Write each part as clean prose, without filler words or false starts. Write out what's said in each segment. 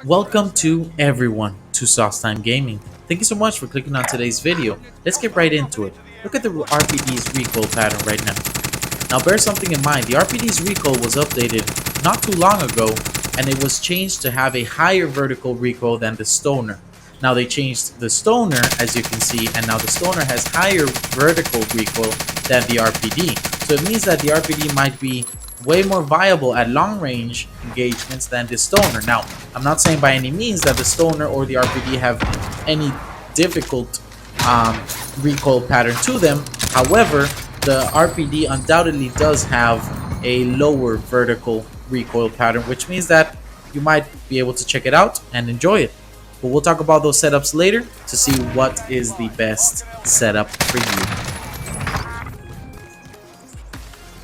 Welcome to everyone to Sauce Time Gaming. Thank you so much for clicking on today's video. Let's get right into it. Look at the RPD's recoil pattern right now. Now bear something in mind, the RPD's recoil was updated not too long ago and it was changed to have a higher vertical recoil than the Stoner. Now they changed the Stoner, as you can see, and now the Stoner has higher vertical recoil than the RPD. So it means that the RPD might be way more viable at long range engagements than the Stoner. Now, I'm not saying by any means that the Stoner or the RPD have any difficult recoil pattern to them. However, the RPD undoubtedly does have a lower vertical recoil pattern, which means that you might be able to check it out and enjoy it. But we'll talk about those setups later to see what is the best setup for you.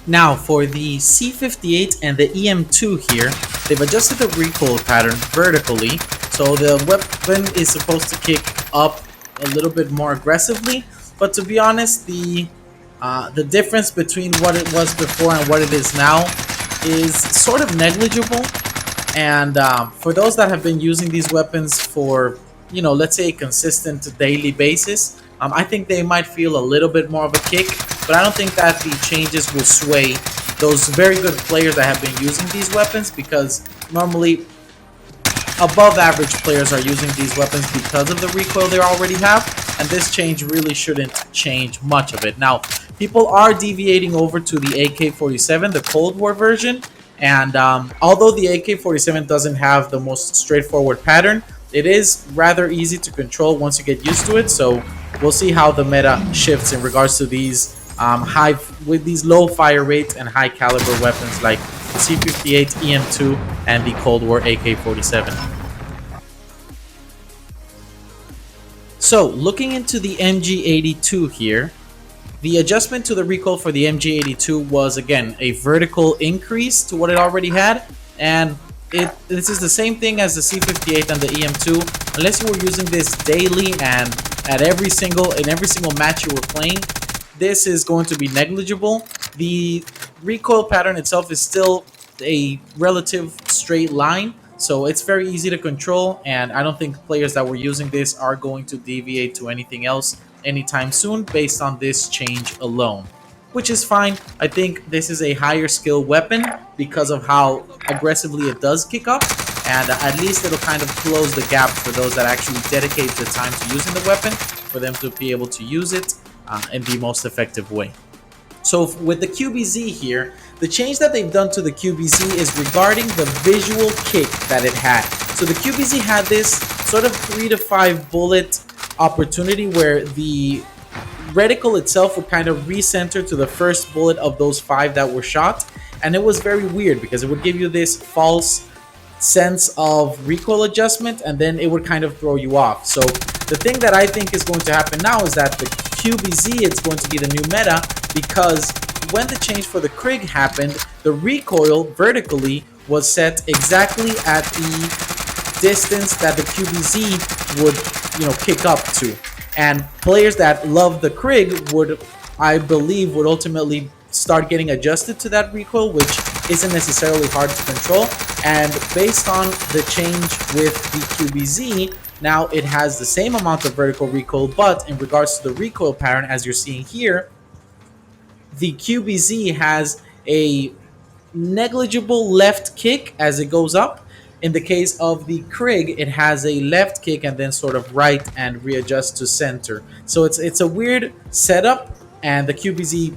Now for the C58 and the EM2 here, they've adjusted the recoil pattern vertically, so the weapon is supposed to kick up a little bit more aggressively. But to be honest, the difference between what it was before and what it is now is sort of negligible. And for those that have been using these weapons for, let's say a consistent daily basis, I think they might feel a little bit more of a kick, but I don't think that the changes will sway those very good players that have been using these weapons, because normally above average players are using these weapons because of the recoil they already have, and this change really shouldn't change much of it. Now, people are deviating over to the AK-47, the Cold War version, and although the AK-47 doesn't have the most straightforward pattern, it is rather easy to control once you get used to it. So we'll see how the meta shifts in regards to these with these low fire rates and high caliber weapons like the C58, EM2, and the Cold War AK-47. So looking into the MG82 here, the adjustment to the recoil for the MG82 was again a vertical increase to what it already had, and this is the same thing as the C58 and the EM2. Unless you were using this daily and in every single match you were playing, this is going to be negligible. The recoil pattern itself is still a relative straight line, so it's very easy to control, and I don't think players that were using this are going to deviate to anything else anytime soon based on this change alone, which is fine. I think this is a higher skill weapon because of how aggressively it does kick up, and at least it'll kind of close the gap for those that actually dedicate the time to using the weapon, for them to be able to use it in the most effective way. So with the QBZ here, the change that they've done to the QBZ is regarding the visual kick that it had. So the QBZ had this sort of 3 to 5 bullet opportunity where the reticle itself would kind of recenter to the first bullet of those 5 that were shot, and it was very weird because it would give you this false sense of recoil adjustment, and then it would kind of throw you off. So the thing that I think is going to happen now is that the QBZ is going to be the new meta, because when the change for the Krig happened, the recoil vertically was set exactly at the distance that the QBZ would kick up to, and players that love the Krig would, I believe, would ultimately start getting adjusted to that recoil, which isn't necessarily hard to control. And based on the change with the QBZ, now it has the same amount of vertical recoil, but in regards to the recoil pattern, as you're seeing here, the QBZ has a negligible left kick as it goes up. In the case of the Krig, it has a left kick and then sort of right and readjust to center. So it's a weird setup, and the QBZ,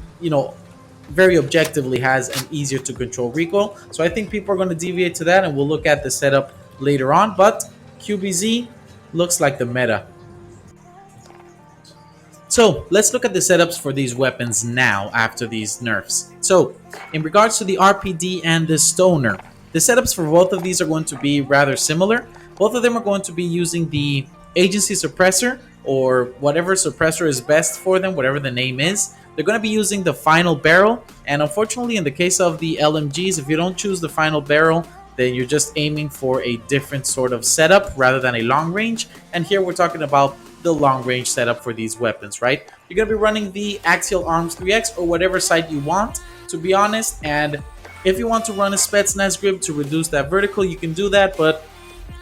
very objectively has an easier to control recoil. So I think people are going to deviate to that, and we'll look at the setup later on. But QBZ looks like the meta. So let's look at the setups for these weapons now after these nerfs. So in regards to the RPD and the Stoner, the setups for both of these are going to be rather similar. Both of them are going to be using the agency suppressor, or whatever suppressor is best for them, whatever the name is. They're going to be using the final barrel, and unfortunately in the case of the LMGs, if you don't choose the final barrel, then you're just aiming for a different sort of setup rather than a long range. And here we're talking about the long range setup for these weapons, right? You're going to be running the Axial Arms 3X or whatever sight you want, to be honest, and if you want to run a Spetsnaz grip to reduce that vertical, you can do that, but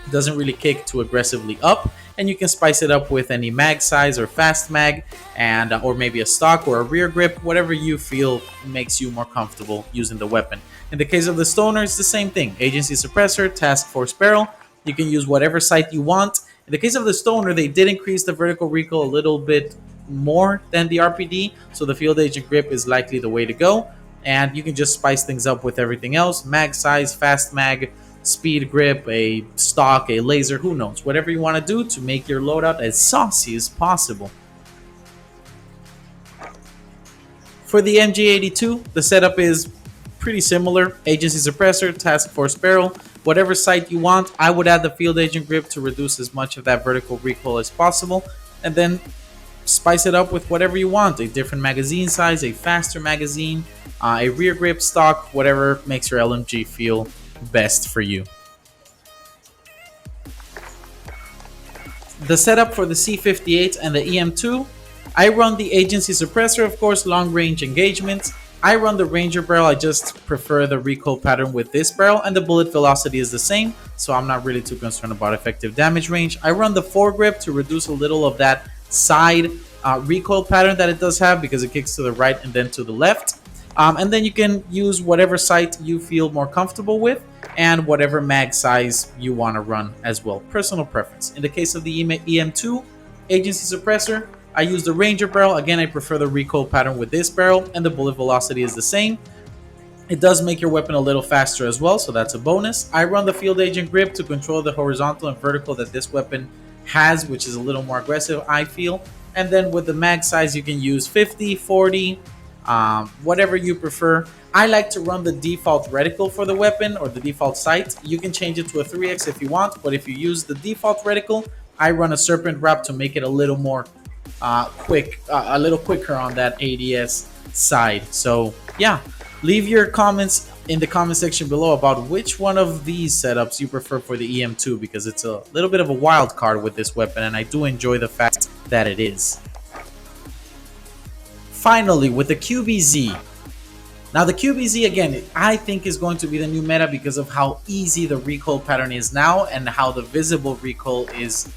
doesn't really kick too aggressively up, and you can spice it up with any mag size or fast mag, and or maybe a stock or a rear grip, whatever you feel makes you more comfortable using the weapon. In the case of the stoner, it's the same thing: agency suppressor, task force barrel. You can use whatever sight you want. In the case of the stoner, they did increase the vertical recoil a little bit more than the RPD, so the field agent grip is likely the way to go. And you can just spice things up with everything else: mag size, fast mag, speed grip, a stock, a laser, who knows, whatever you want to do to make your loadout as saucy as possible. For the MG82, the setup is pretty similar: agency suppressor, task force barrel, whatever sight you want. I would add the field agent grip to reduce as much of that vertical recoil as possible, and then spice it up with whatever you want: a different magazine size, a faster magazine, a rear grip, stock, whatever makes your LMG feel best for you. The setup for the C58 and the EM2: I run the agency suppressor, of course, long range engagements. I run the Ranger barrel. I just prefer the recoil pattern with this barrel, and the bullet velocity is the same, so I'm not really too concerned about effective damage range. I run the foregrip to reduce a little of that side recoil pattern that it does have, because it kicks to the right and then to the left. And then you can use whatever sight you feel more comfortable with, and whatever mag size you want to run as well. Personal preference. In the case of the EM2 agency suppressor, I use the Ranger barrel. Again, I prefer the recoil pattern with this barrel, and the bullet velocity is the same. It does make your weapon a little faster as well, so that's a bonus. I run the field agent grip to control the horizontal and vertical that this weapon has, which is a little more aggressive, I feel. And then with the mag size, you can use 50, 40, whatever you prefer. I like to run the default reticle for the weapon, or the default sight. You can change it to a 3x if you want, but if you use the default reticle, I run a serpent wrap to make it a little more a little quicker on that ADS side. So yeah, leave your comments in the comment section below about which one of these setups you prefer for the EM2, because it's a little bit of a wild card with this weapon, and I do enjoy the fact that it is. Finally, with the QBZ. Now the QBZ, again, I think is going to be the new meta because of how easy the recoil pattern is now, and how the visible recoil is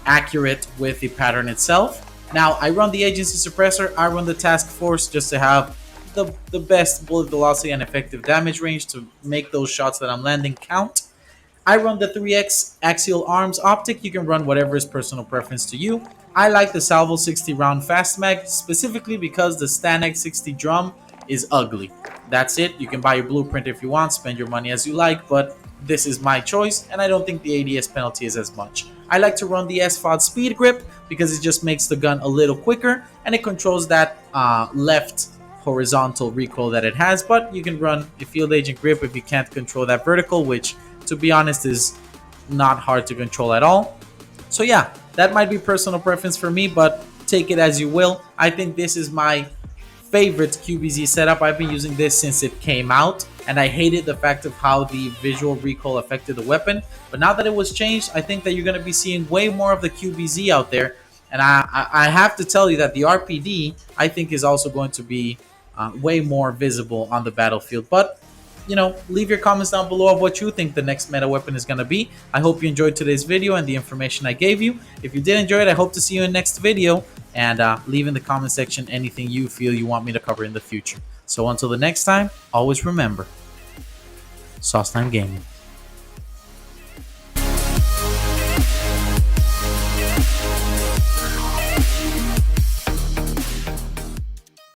accurate with the pattern itself. Now I run the agency suppressor, I run the task force just to have the best bullet velocity and effective damage range to make those shots that I'm landing count. I run the 3x axial arms optic. You can run whatever is personal preference to you. I like the Salvo 60 round fast mag, specifically because the Stanag 60 drum is ugly. That's it. You can buy your blueprint if you want, spend your money as you like, but this is my choice, and I don't think the ADS penalty is as much. I like to run the SFOD speed grip because it just makes the gun a little quicker, and it controls that left horizontal recoil that it has. But you can run a field agent grip if you can't control that vertical, which, to be honest, is not hard to control at all. So yeah, that might be personal preference for me, but take it as you will. I think this is my favorite QBZ setup. I've been using this since it came out, and I hated the fact of how the visual recoil affected the weapon. But now that it was changed, I think that you're going to be seeing way more of the QBZ out there. And I have to tell you that the RPD, I think, is also going to be way more visible on the battlefield. But, you know, leave your comments down below of what you think the next meta weapon is going to be. I hope you enjoyed today's video and the information I gave you. If you did enjoy it, I hope to see you in the next video. And leave in the comment section anything you feel you want me to cover in the future. So until the next time, always remember, Sauce Time Gaming.